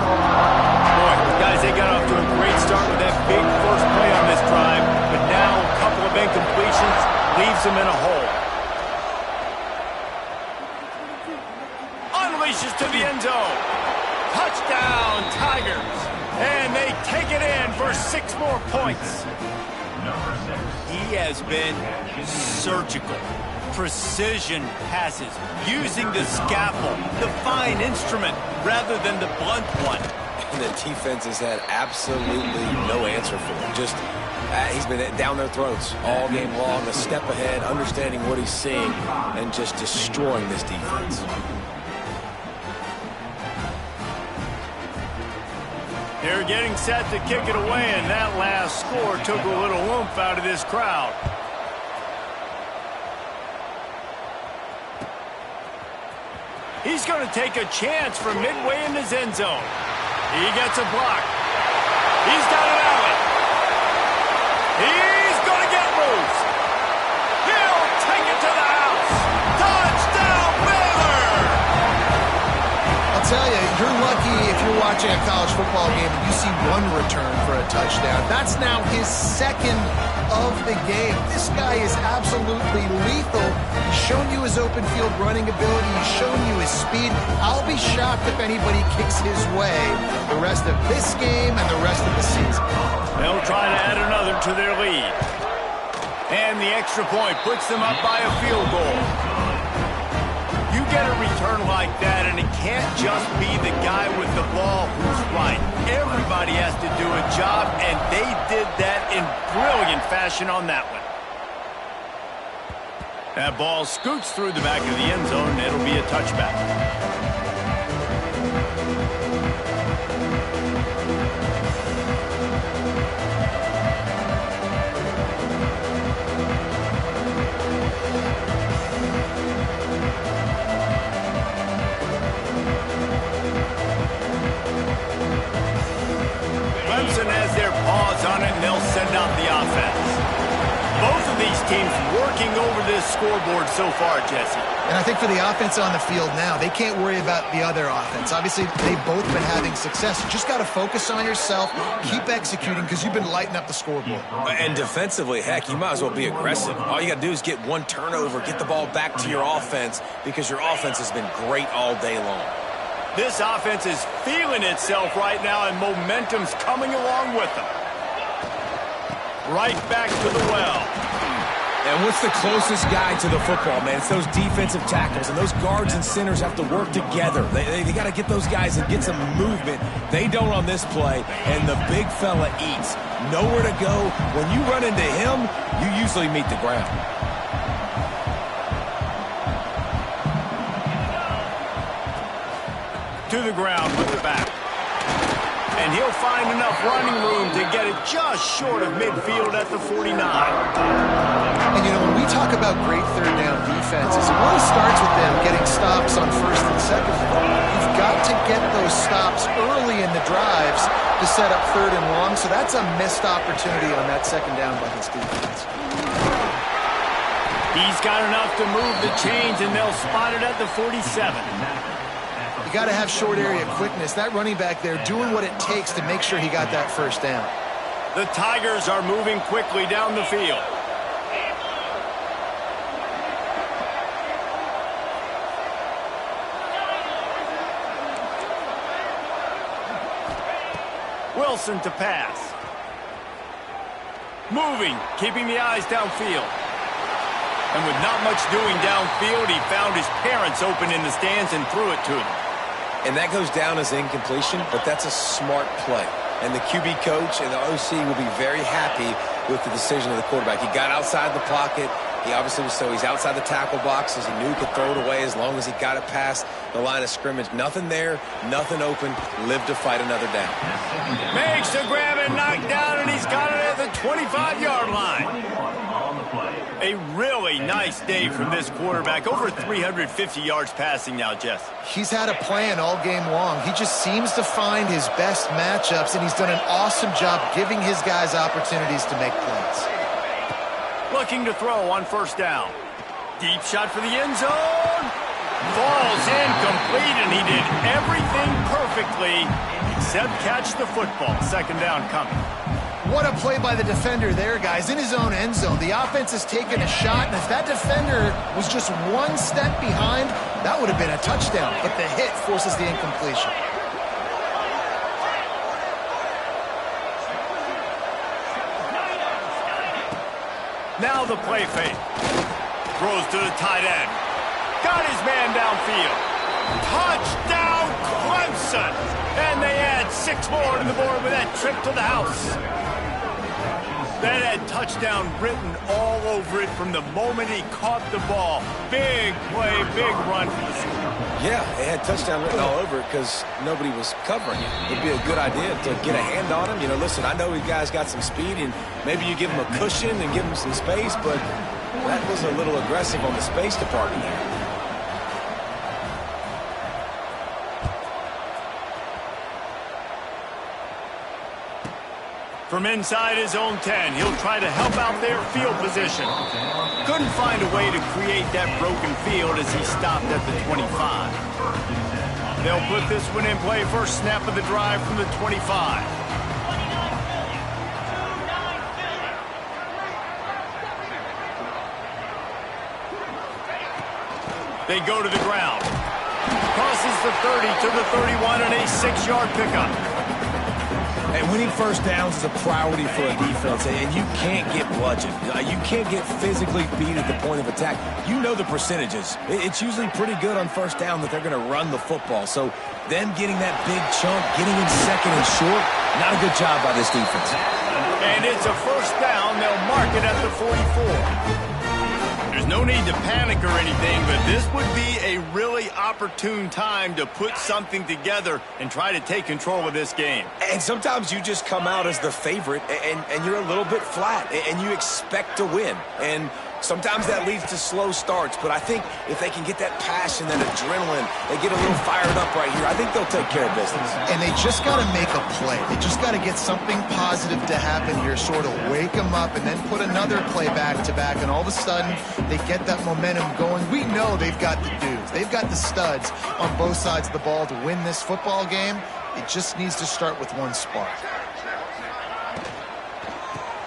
Boy, guys, they got off to a great start with that big first play on this drive, but now a couple of incompletions leaves them in a hole. Unleashes to the end zone. Touchdown, Tigers. And they take it in for 6 more points. He has been surgical. Precision passes, using the scaffold, the fine instrument, rather than the blunt one. And the defense has had absolutely no answer for him. Just, he's been down their throats all game long, a step ahead, understanding what he's seeing, and just destroying this defense. They're getting set to kick it away, and that last score took a little oomph out of this crowd. He's going to take a chance from midway in his end zone. He gets a block. He's got an alley. He's going to get loose. He'll take it to the house. Touchdown, Baylor! I'll tell you, you're lucky if you're watching a college football game and you see one return for a touchdown. That's now his 2nd of the game. This guy is absolutely lethal. He shown you his open field running ability. He's shown you his speed. I'll be shocked if anybody kicks his way the rest of this game and the rest of the season. They'll try to add another to their lead. And the extra point puts them up by a field goal. You get a return like that, and it can't just be the guy with the ball who's right. Everybody has to do a job, and they did that in brilliant fashion on that one. That ball scoots through the back of the end zone, and it'll be a touchback. Clemson has their paws on it, and they'll send out the offense. Both of these teams working over this scoreboard so far, Jesse. And I think for the offense on the field now, they can't worry about the other offense. Obviously, they've both been having success. You just got to focus on yourself, keep executing, because you've been lighting up the scoreboard. And defensively, heck, you might as well be aggressive. All you got to do is get one turnover, get the ball back to your offense, because your offense has been great all day long. This offense is feeling itself right now, and momentum's coming along with them. Right back to the well. And what's the closest guy to the football, man? It's those defensive tackles, and those guards and centers have to work together. They got to get those guys and get some movement. They don't on this play, and the big fella eats. Nowhere to go. When you run into him, you usually meet the ground. To the ground with the back. And he'll find enough running room to get it just short of midfield at the 49. And, you know, when we talk about great third down defenses, it really starts with them getting stops on first and second down. You've got to get those stops early in the drives to set up third and long, so that's a missed opportunity on that second down by this defense. He's got enough to move the chains, and they'll spot it at the 47. You got to have short area quickness. That running back there doing what it takes to make sure he got that first down. The Tigers are moving quickly down the field. Wilson to pass. Moving, keeping the eyes downfield. And with not much doing downfield, he found his parents open in the stands and threw it to them. And that goes down as incompletion, but that's a smart play. And the QB coach and the OC will be very happy with the decision of the quarterback. He got outside the pocket. He obviously was, so he's outside the tackle boxes. He knew he could throw it away as long as he got it past the line of scrimmage. Nothing there, nothing open. Lived to fight another down. Makes the grab and knock down, and he's got it at the 25-yard line. A really nice day from this quarterback. Over 350 yards passing now, Jess. He's had a plan all game long. He just seems to find his best matchups, and he's done an awesome job giving his guys opportunities to make plays. Looking to throw on first down. Deep shot for the end zone. Falls incomplete, and he did everything perfectly except catch the football. Second down coming. What a play by the defender there, guys. In his own end zone, the offense has taken a shot, and if that defender was just one step behind, that would have been a touchdown. But the hit forces the incompletion. Now the play fake. Throws to the tight end. Got his man downfield. Touchdown, Clemson! And they add 6 more to the board with that trip to the house. That had touchdown written all over it from the moment he caught the ball. Big play, big run for the score. Yeah, it had touchdown written all over it because nobody was covering it. It would be a good idea to get a hand on him. You know, listen, I know you guys got some speed, and maybe you give him a cushion and give him some space, but that was a little aggressive on the space department there. From inside his own 10, he'll try to help out their field position. Couldn't find a way to create that broken field as he stopped at the 25. They'll put this one in play first snap of the drive from the 25. They go to the ground. Crosses the 30 to the 31 and a 6-yard pickup. And winning first downs is a priority for a defense, and you can't get bludgeoned. You can't get physically beat at the point of attack. You know the percentages. It's usually pretty good on first down that they're going to run the football. So them getting that big chunk, getting in second and short, not a good job by this defense. And it's a first down. They'll mark it at the 44. There's no need to panic or anything, but this would be a really opportune time to put something together and try to take control of this game. And sometimes you just come out as the favorite, and you're a little bit flat, and you expect to win. And sometimes that leads to slow starts, but I think if they can get that passion, that adrenaline, they get a little fired up right here, I think they'll take care of business. And they just got to make a play. They just got to get something positive to happen here, sort of wake them up, and then put another play back-to-back, and all of a sudden they get that momentum going. We know they've got the dudes. They've got the studs on both sides of the ball to win this football game. It just needs to start with one spark.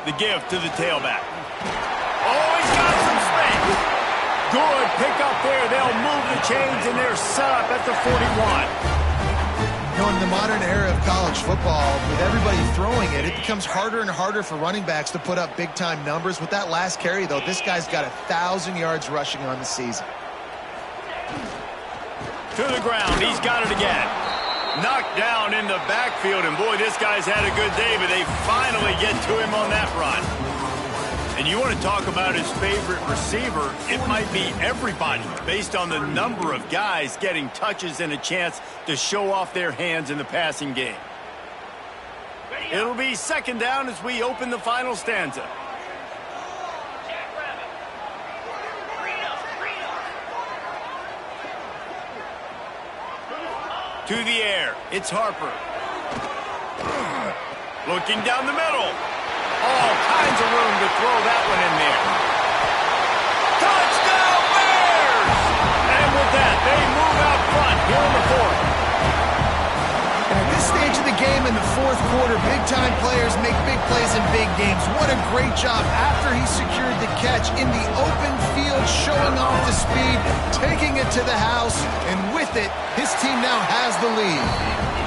The give to the tailback. Oh, he's got some space. Good pick up there. They'll move the chains, and they're set up at the 41. You know, in the modern era of college football, with everybody throwing it, it becomes harder and harder for running backs to put up big-time numbers. With that last carry, though, this guy's got 1,000 yards rushing on the season. To the ground. He's got it again. Knocked down in the backfield, and boy, this guy's had a good day, but they finally get to him on that run. And you want to talk about his favorite receiver, it might be everybody based on the number of guys getting touches and a chance to show off their hands in the passing game. It'll be second down as we open the final stanza. To the air, it's Harper. Looking down the middle. All kinds of room to throw that one in there. Touchdown Bears! And with that, they move out front here in the fourth. And at this stage of the game in the fourth quarter, big-time players make big plays in big games. What a great job after he secured the catch in the open field, showing off the speed, taking it to the house, and with it, his team now has the lead.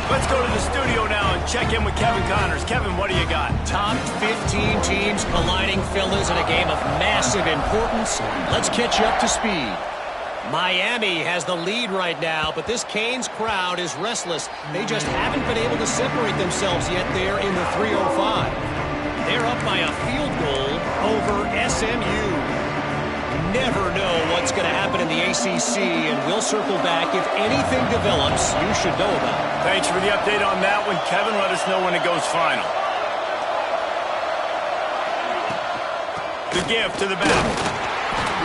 Let's go to the studio now and check in with Kevin Connors. Kevin, what do you got? Top 15 teams colliding, fellas, in a game of massive importance. Let's catch you up to speed. Miami has the lead right now, but this Canes crowd is restless. They just haven't been able to separate themselves yet there in the 305. They're up by a field goal over SMU. Never know what's going to happen in the ACC, and we'll circle back if anything develops you should know about. Thanks for the update on that one, Kevin. Let us know when it goes final. The give to the back.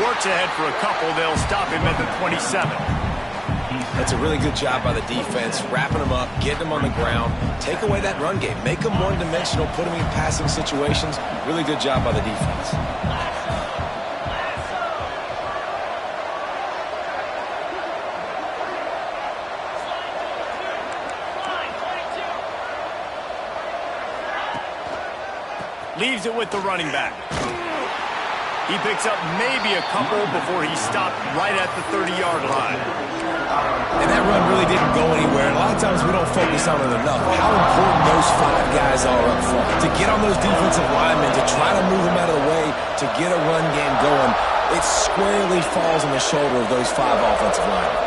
Works ahead for a couple. They'll stop him at the 27. That's a really good job by the defense, wrapping them up, getting them on the ground, take away that run game, make them one-dimensional, put them in passing situations. Really good job by the defense. Leaves it with the running back. He picks up maybe a couple before he stopped right at the 30-yard line. And that run really didn't go anywhere. And a lot of times we don't focus on it enough. How important those 5 guys are up front. To get on those defensive linemen, to try to move them out of the way, to get a run game going, it squarely falls on the shoulder of those 5 offensive linemen.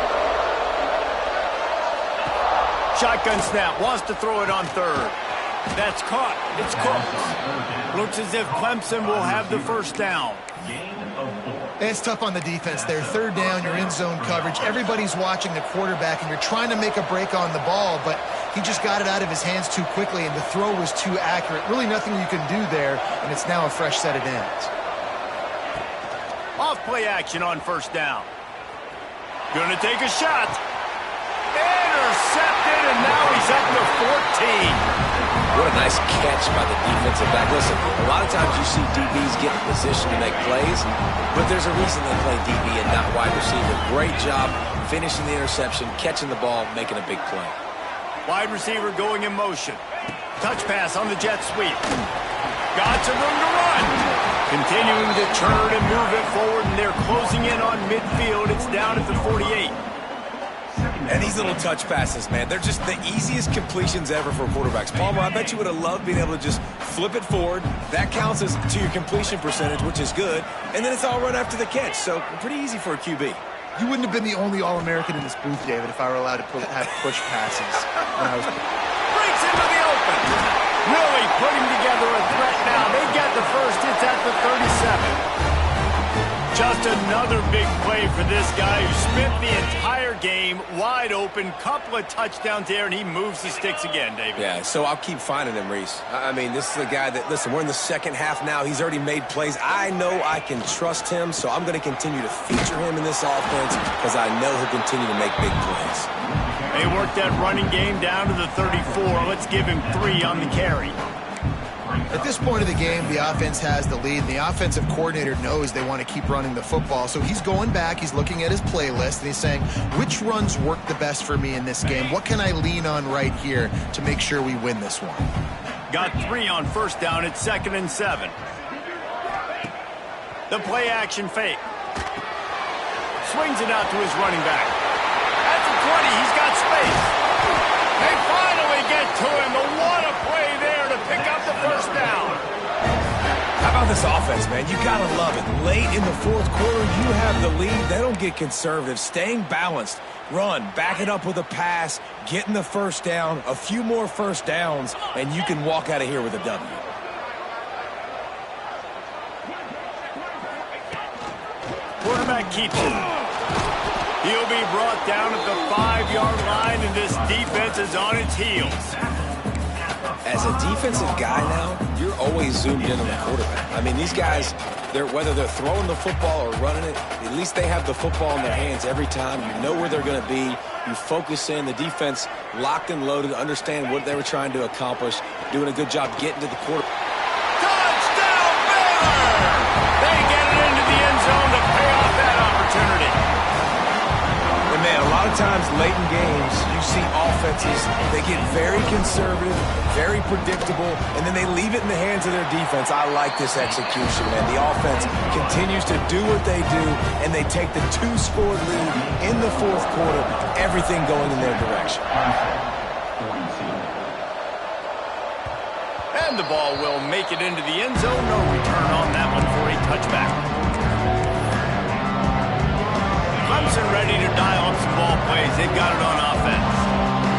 Shotgun snap. Wants to throw it on third. That's caught. It's cooked. Looks as if Clemson will have the first down. It's tough on the defense there. Third down, you're in zone coverage. Everybody's watching the quarterback, and you're trying to make a break on the ball, but he just got it out of his hands too quickly, and the throw was too accurate. Really nothing you can do there, and it's now a fresh set of downs. Off play action on first down. Gonna take a shot. Intercepted, and now he's up to 14. What a nice catch by the defensive back. Listen, a lot of times you see DBs get in position to make plays, but there's a reason they play DB and not wide receiver. Great job finishing the interception, catching the ball, making a big play. Wide receiver going in motion. Touch pass on the jet sweep. Got some room to run. Continuing to turn and move it forward, and they're closing in on midfield. It's down at the 48. And these little touch passes, man, they're just the easiest completions ever for quarterbacks. Palmer, I bet you would have loved being able to just flip it forward. That counts as to your completion percentage, which is good. And then it's all run after the catch, so pretty easy for a QB. You wouldn't have been the only All-American in this booth, David, if I were allowed to have push passes when I was... Breaks into the open. Really putting together a threat now. They get the first. It's at the 37. Just another big play for this guy who spent the entire game wide open. Couple of touchdowns there, and he moves the sticks again, David. Yeah, so I'll keep finding him, Reese. I mean, this is a guy that, listen, we're in the second half now. He's already made plays. I know I can trust him, so I'm going to continue to feature him in this offense because I know he'll continue to make big plays. They worked that running game down to the 34. Let's give him 3 on the carry. At this point of the game, the offense has the lead. The offensive coordinator knows they want to keep running the football. So he's going back, he's looking at his playlist, and he's saying, which runs work the best for me in this game? What can I lean on right here to make sure we win this one? Got 3 on first down. It's 2nd and 7. The play action fake. Swings it out to his running back. At the 20, he's got space. They finally get to him. What a play there to pick up the first down. How about this offense, man? You got to love it. Late in the fourth quarter, you have the lead. They don't get conservative. Staying balanced. Run, back it up with a pass, getting the first down, a few more first downs, and you can walk out of here with a W. Quarterback keeps it. He'll be brought down at the 5-yard line, and this defense is on its heels. As a defensive guy now, you're always zoomed in on the quarterback. I mean, these guys, whether they're throwing the football or running it, at least they have the football in their hands every time. You know where they're going to be. You focus in. The defense locked and loaded, understand what they were trying to accomplish, doing a good job getting to the quarterback. Touchdown, Baylor! They get it into the end zone to pay off that opportunity. And man, a lot of times late in games, you see offenses, they get very conservative, very predictable, and then they leave it in the hands of their defense. I like this execution, man. The offense continues to do what they do, and they take the 2-score lead in the fourth quarter, everything going in their direction. And the ball will make it into the end zone. No return on that one for a touchback. Clemson ready to dial up some ball plays. They've got it on offense.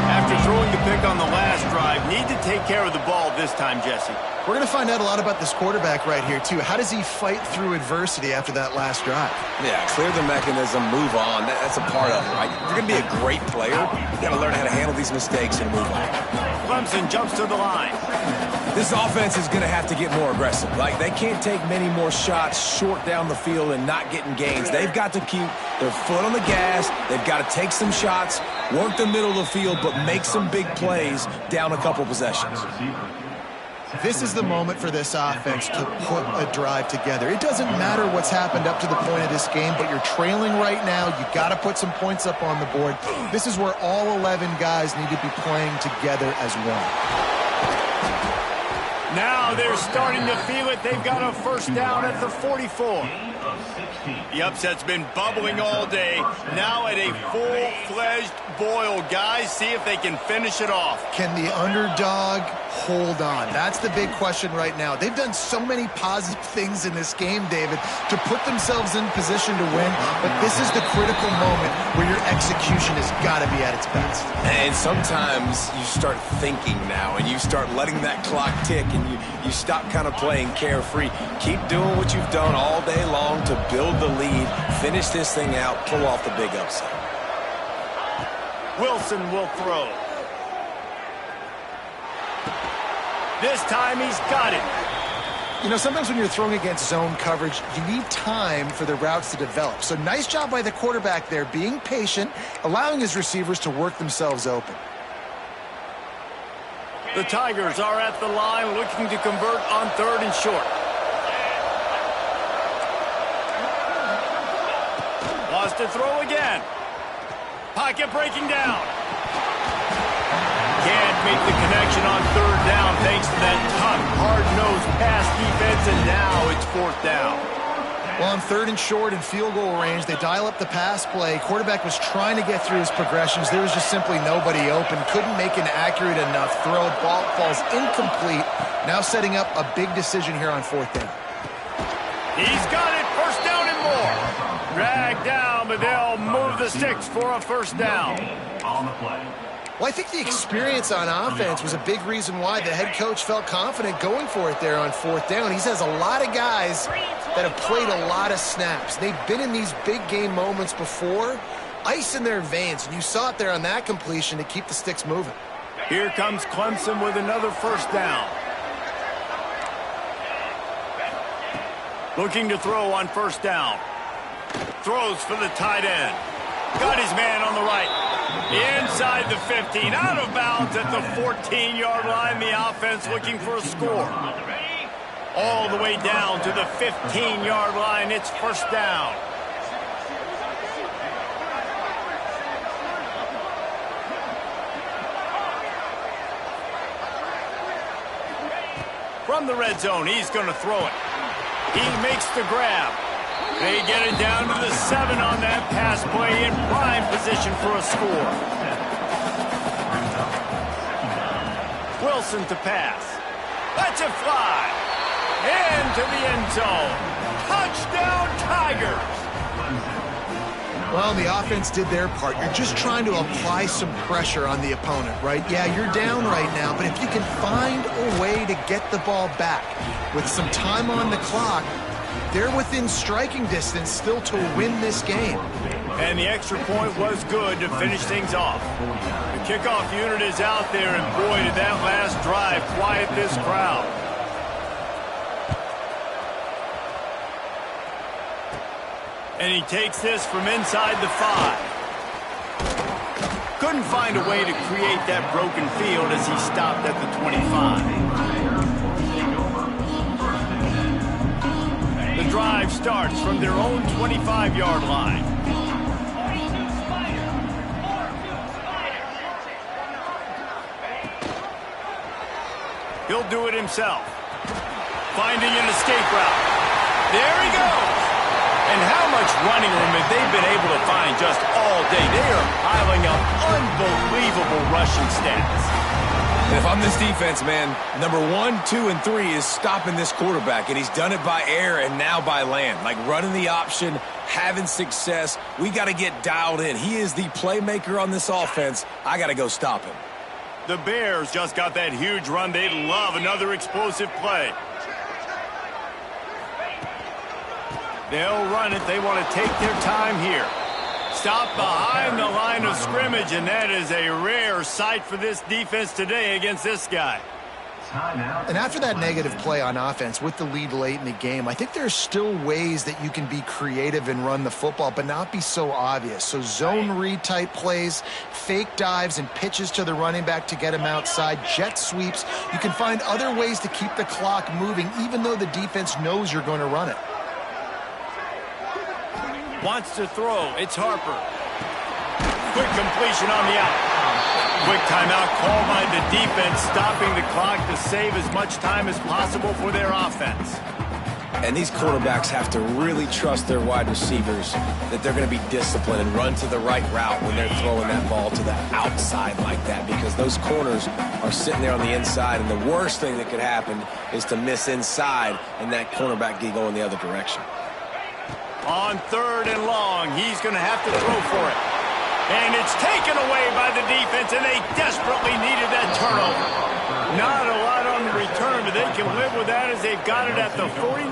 After throwing the pick on the last drive, need to take care of the ball this time, Jesse. We're going to find out a lot about this quarterback right here, too. How does he fight through adversity after that last drive? Yeah, clear the mechanism, move on. That's a part of it, right? If you're going to be a great player, you've got to learn how to handle these mistakes and move on. Clemson jumps to the line. This offense is going to have to get more aggressive. Like, they can't take many more shots short down the field and not getting gains. They've got to keep their foot on the gas. They've got to take some shots, work the middle of the field, but make some big plays down a couple possessions. This is the moment for this offense to put a drive together. It doesn't matter what's happened up to the point of this game, but you're trailing right now. You got to put some points up on the board. This is where all 11 guys need to be playing together as one. Now they're starting to feel it. They've got a first down at the 44. The upset's been bubbling all day. Now at a full-fledged boil. Guys, see if they can finish it off. Can the underdog hold on? That's the big question right now. They've done so many positive things in this game, David, to put themselves in position to win, but this is the critical moment where your execution has got to be at its best. And sometimes you start thinking now, and you start letting that clock tick, and you stop kind of playing carefree. Keep doing what you've done all day long to build the lead, finish this thing out, pull off the big upset. Wilson will throw. This time he's got it. You know, sometimes when you're throwing against zone coverage, you need time for the routes to develop. So nice job by the quarterback there, being patient, allowing his receivers to work themselves open. The Tigers are at the line looking to convert on 3rd and short. Wants to throw again. Pocket breaking down. can't make the connection on third down thanks to that tough, hard-nosed pass defense, and now it's fourth down. Well, on third and short and field goal range, they dial up the pass play. Quarterback was trying to get through his progressions. There was just simply nobody open. Couldn't make an accurate enough throw. Ball falls incomplete. Now setting up a big decision here on fourth down. He's got it. First down and more. Dragged down, but they'll move the sticks for a first down. On the play. Well, I think the experience on offense was a big reason why the head coach felt confident going for it there on fourth down. He has a lot of guys that have played a lot of snaps. They've been in these big game moments before. Ice in their veins, and you saw it there on that completion to keep the sticks moving. Here comes Clemson with another first down. Looking to throw on first down. Throws for the tight end. Got his man on the right. Inside the 15. Out of bounds at the 14-yard line. The offense looking for a score. All the way down to the 15-yard line. It's first down. From the red zone, he's going to throw it. He makes the grab. They get it down to the 7 on that pass play, in prime position for a score. Wilson to pass. Lets it fly. Into the end zone. Touchdown, Tigers. Well, the offense did their part. You're just trying to apply some pressure on the opponent, right? Yeah, you're down right now, but if you can find a way to get the ball back with some time on the clock, they're within striking distance still to win this game. And the extra point was good to finish things off. The kickoff unit is out there, and boy, did that last drive quiet this crowd. And he takes this from inside the 5. Couldn't find a way to create that broken field as he stopped at the 25. The drive starts from their own 25-yard line. He'll do it himself. Finding an escape route. There he goes. And how much running room have they been able to find just all day? They are piling up unbelievable rushing stats. And if I'm this defense, man, number 1, 2, and 3 is stopping this quarterback, and he's done it by air and now by land. Like running the option, having success. We got to get dialed in. He is the playmaker on this offense. I got to go stop him. The Bears just got that huge run. They'd love another explosive play. They'll run it. They want to take their time here. Stop behind the line of scrimmage, and that is a rare sight for this defense today against this guy. And after that negative play on offense with the lead late in the game, I think there's still ways that you can be creative and run the football, but not be so obvious. So zone read type plays, fake dives, and pitches to the running back to get him outside, jet sweeps. You can find other ways to keep the clock moving, even though the defense knows you're going to run it. Wants to throw. It's Harper. Quick completion on the out. Quick timeout called by the defense, stopping the clock to save as much time as possible for their offense. And these quarterbacks have to really trust their wide receivers that they're going to be disciplined and run to the right route when they're throwing that ball to the outside like that, because those corners are sitting there on the inside, and the worst thing that could happen is to miss inside and that cornerback get going the other direction. On third and long, he's going to have to throw for it. And it's taken away by the defense, and they desperately needed that turnover. Not a lot on the return, but they can live with that as they've got it at the 49.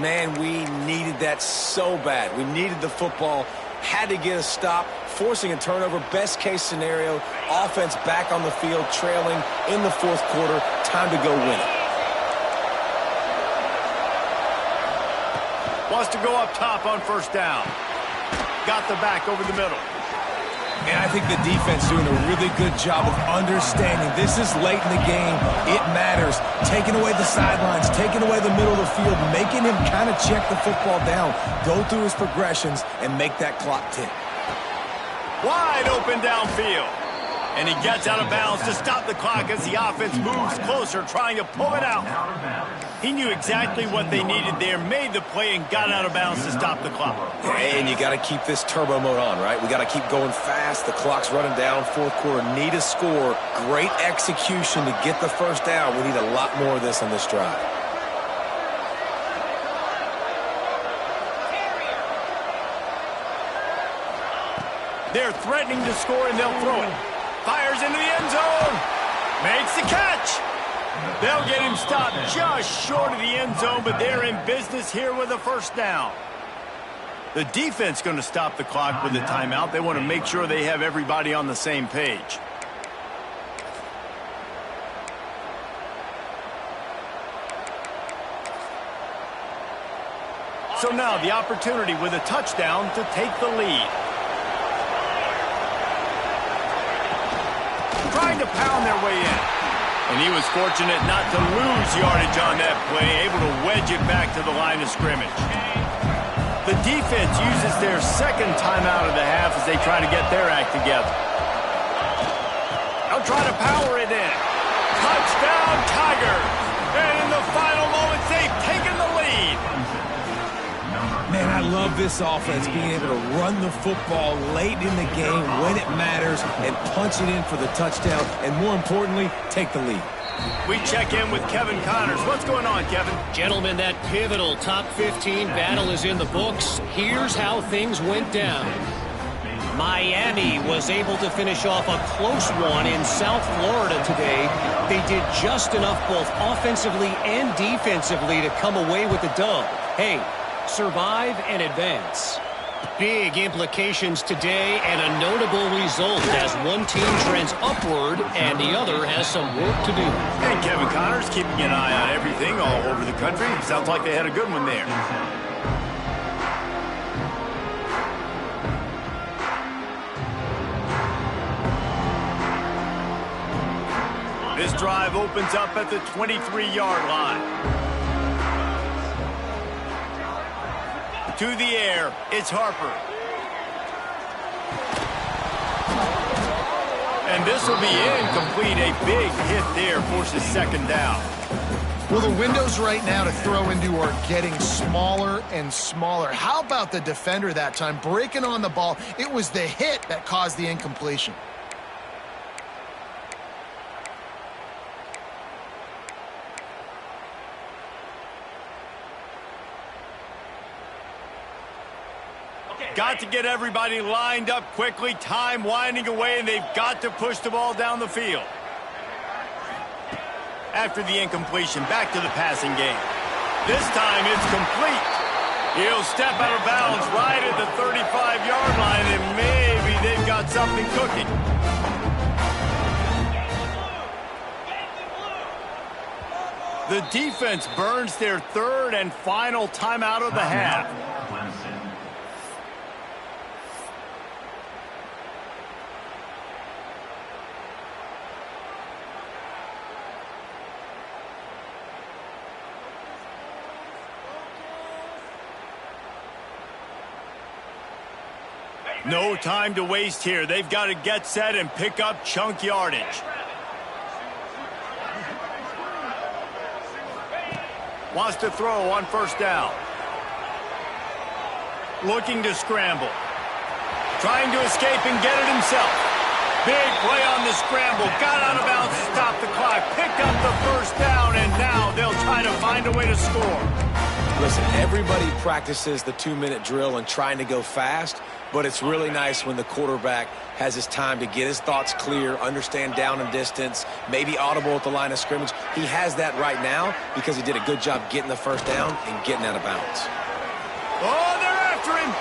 Man, we needed that so bad. We needed the football, had to get a stop, forcing a turnover. Best case scenario, offense back on the field, trailing in the fourth quarter. Time to go win it. Wants to go up top on first down. Got the back over the middle. And I think the defense doing a really good job of understanding this is late in the game. It matters. Taking away the sidelines, taking away the middle of the field, making him kind of check the football down, go through his progressions, and make that clock tick. Wide open downfield. And he gets out of bounds to stop the clock as the offense moves closer, trying to pull it out. He knew exactly what they needed there, made the play, and got out of bounds to stop the clock. And you got to keep this turbo mode on, right? We got to keep going fast. The clock's running down. Fourth quarter, need a score. Great execution to get the first down. We need a lot more of this on this drive. They're threatening to score, and they'll throw it. Fires into the end zone. Makes the catch. They'll get him stopped just short of the end zone, but they're in business here with a first down. The defense going to stop the clock with a timeout. They want to make sure they have everybody on the same page. So now the opportunity with a touchdown to take the lead. Trying to pound their way in. And he was fortunate not to lose yardage on that play, able to wedge it back to the line of scrimmage. The defense uses their second timeout of the half as they try to get their act together. They'll try to power it in. Touchdown, Tigers! And in the final moments, they've taken the lead. Man, I love this offense, being able to run the football late in the game when it matters and punch it in for the touchdown, and more importantly, take the lead. We check in with Kevin Connors. What's going on, Kevin? Gentlemen, that pivotal top 15 battle is in the books. Here's how things went down. Miami was able to finish off a close one in South Florida today. They did just enough both offensively and defensively to come away with the dub. Hey, survive and advance. Big implications today and a notable result as one team trends upward and the other has some work to do. And Kevin Connors keeping an eye on everything all over the country. Sounds like they had a good one there. This drive opens up at the 23-yard line. To the air, it's Harper. And this will be incomplete. A big hit there forces second down. Well, the windows right now to throw into are getting smaller and smaller. How about the defender that time breaking on the ball? It was the hit that caused the incompletion. Got to get everybody lined up quickly. Time winding away, and they've got to push the ball down the field. After the incompletion, back to the passing game. This time it's complete. He'll step out of bounds right at the 35-yard line, and maybe they've got something cooking. The defense burns their third and final timeout of the half. No time to waste here. They've got to get set and pick up chunk yardage. Wants to throw on first down. Looking to scramble. Trying to escape and get it himself. Big play on the scramble. Got out of bounds to stop the clock. Picked up the first down, and now they'll try to find a way to score. Listen, everybody practices the 2-minute drill and trying to go fast, but it's really nice when the quarterback has his time to get his thoughts clear, understand down and distance, maybe audible at the line of scrimmage. He has that right now because he did a good job getting the first down and getting out of bounds. Oh, they're after him.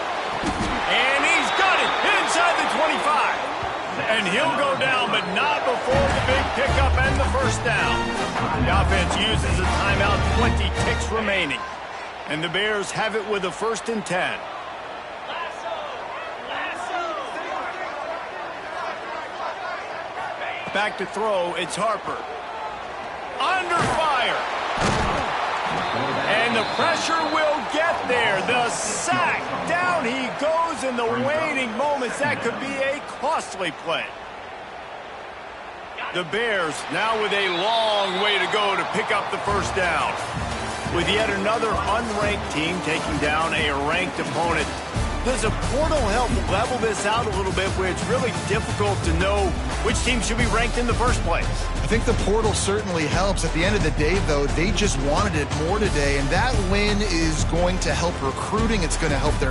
And he's got it inside the 25. And he'll go down, but not before the big pickup and the first down. The offense uses a timeout, 20 ticks remaining. And the Bears have it with a 1st and 10. Back to throw, it's Harper. Under fire. And the pressure will get there. The sack. Down he goes in the waiting moments. That could be a costly play. The Bears now with a long way to go to pick up the first down. With yet another unranked team taking down a ranked opponent. Does a portal help level this out a little bit where it's really difficult to know which team should be ranked in the first place? I think the portal certainly helps. At the end of the day, though, they just wanted it more today, and that win is going to help recruiting. It's going to help their